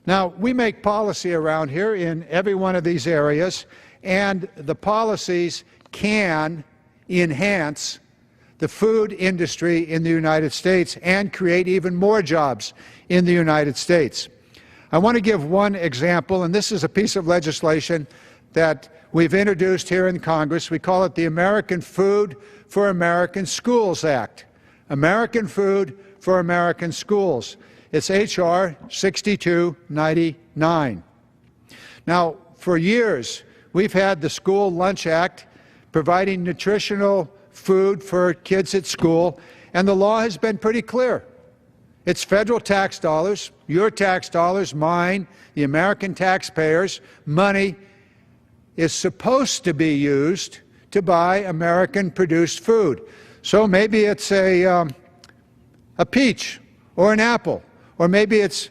Now, we make policy around here in every one of these areas, and the policies can enhance the food industry in the United States and create even more jobs in the United States. I want to give one example, and this is a piece of legislation that we've introduced here in Congress. We call it the American Food for American Schools Act. American Food for American Schools. It's H.R. 6299. Now, for years, we've had the School Lunch Act providing nutritional food for kids at school, and the law has been pretty clear. It's federal tax dollars, your tax dollars, mine, the American taxpayers' money is supposed to be used to buy American-produced food. So maybe it's a peach or an apple, or maybe it's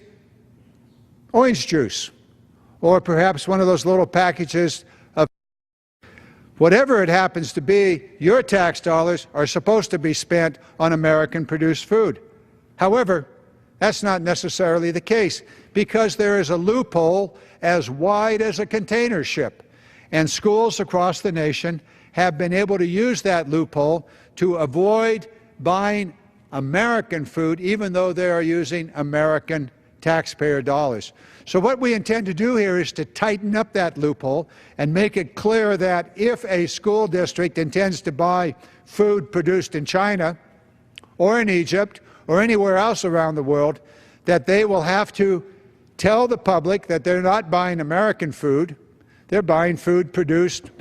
orange juice, or perhaps one of those little packages of whatever it happens to be. Your tax dollars are supposed to be spent on American-produced food. However, that's not necessarily the case, because there is a loophole as wide as a container ship, and schools across the nation have been able to use that loophole to avoid buying American food, even though they are using American taxpayer dollars. So what we intend to do here is to tighten up that loophole and make it clear that if a school district intends to buy food produced in China or in Egypt or anywhere else around the world, that they will have to tell the public that they're not buying American food, they're buying food produced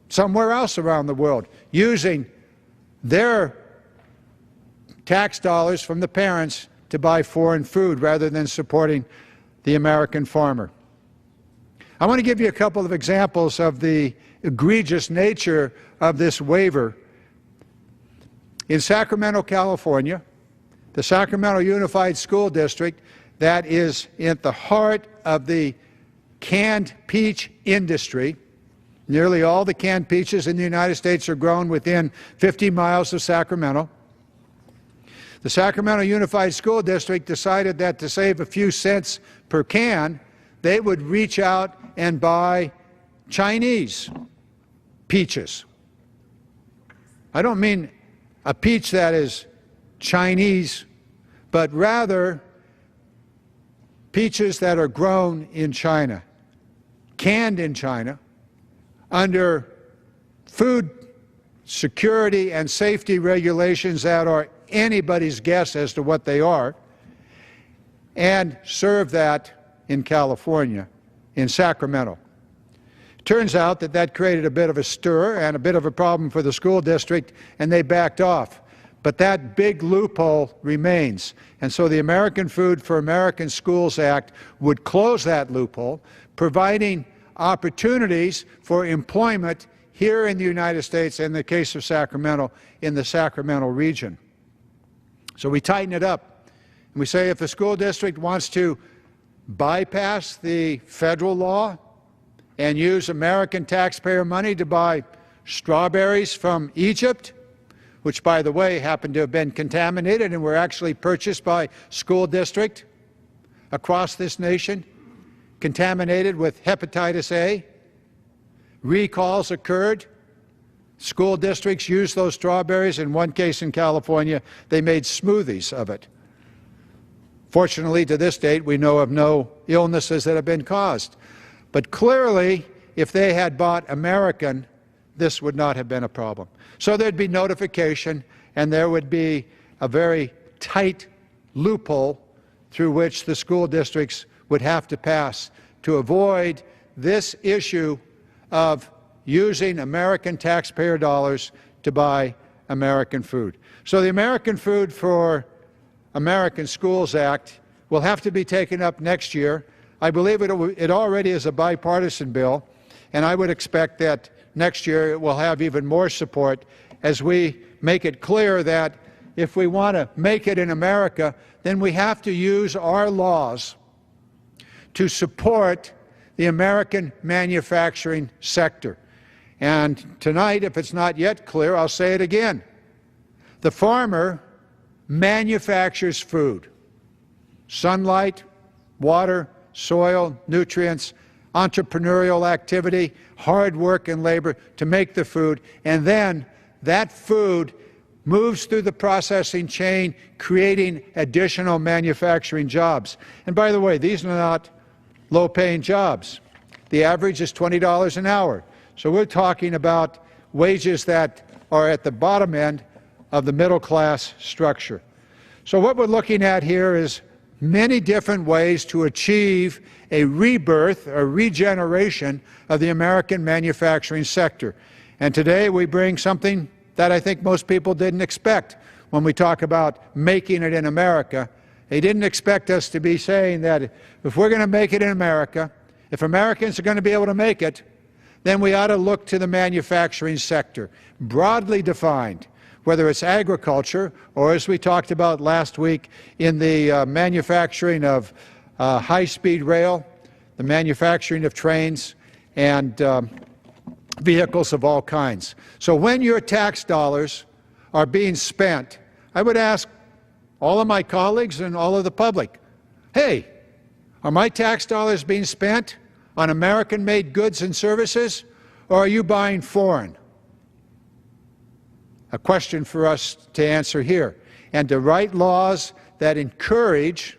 somewhere else around the world, using their tax dollars from the parents to buy foreign food rather than supporting the American farmer. I want to give you a couple of examples of the egregious nature of this waiver. In Sacramento, California, the Sacramento Unified School District, that is at the heart of the canned peach industry. Nearly all the canned peaches in the United States are grown within 50 miles of Sacramento. The Sacramento Unified School District decided that to save a few cents per can, they would reach out and buy Chinese peaches. I don't mean a peach that is Chinese, but rather peaches that are grown in China, canned in China, under food security and safety regulations that are anybody's guess as to what they are, and serve that in California, in Sacramento. Turns out that that created a bit of a stir and a bit of a problem for the school district, and they backed off. But that big loophole remains. And so the American Food for American Schools Act would close that loophole, providing opportunities for employment here in the United States, in the case of Sacramento, in the Sacramento region. So we tighten it up. And we say if the school district wants to bypass the federal law and use American taxpayer money to buy strawberries from Egypt, which, by the way, happen to have been contaminated and were actually purchased by school district across this nation, contaminated with hepatitis A. Recalls occurred. School districts used those strawberries. In one case in California, they made smoothies of it. Fortunately, to this date, we know of no illnesses that have been caused. But clearly, if they had bought American, this would not have been a problem. So there'd be notification, and there would be a very tight loophole through which the school districts would have to pass to avoid this issue of using American taxpayer dollars to buy American food. So the American Food for American Schools Act will have to be taken up next year. I believe it already is a bipartisan bill, and I would expect that next year it will have even more support as we make it clear that if we want to make it in America, then we have to use our laws to support the American manufacturing sector. And tonight, if it's not yet clear, I'll say it again. The farmer manufactures food. Sunlight, water, soil, nutrients, entrepreneurial activity, hard work and labor to make the food, and then that food moves through the processing chain, creating additional manufacturing jobs. And by the way, these are not low-paying jobs. The average is $20 an hour. So we're talking about wages that are at the bottom end of the middle-class structure. So what we're looking at here is many different ways to achieve a rebirth, a regeneration of the American manufacturing sector. And today we bring something that I think most people didn't expect when we talk about making it in America. They didn't expect us to be saying that if we're going to make it in America, if Americans are going to be able to make it, then we ought to look to the manufacturing sector, broadly defined, whether it's agriculture or, as we talked about last week, in the manufacturing of high-speed rail, the manufacturing of trains, and vehicles of all kinds. So when your tax dollars are being spent, I would ask all of my colleagues and all of the public, hey, are my tax dollars being spent on American-made goods and services, or are you buying foreign? A question for us to answer here, and to write laws that encourage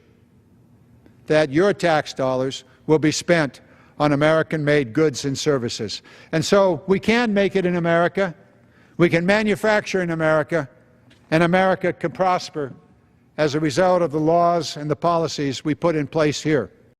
that your tax dollars will be spent on American-made goods and services. And so we can make it in America, we can manufacture in America, and America can prosper as a result of the laws and the policies we put in place here.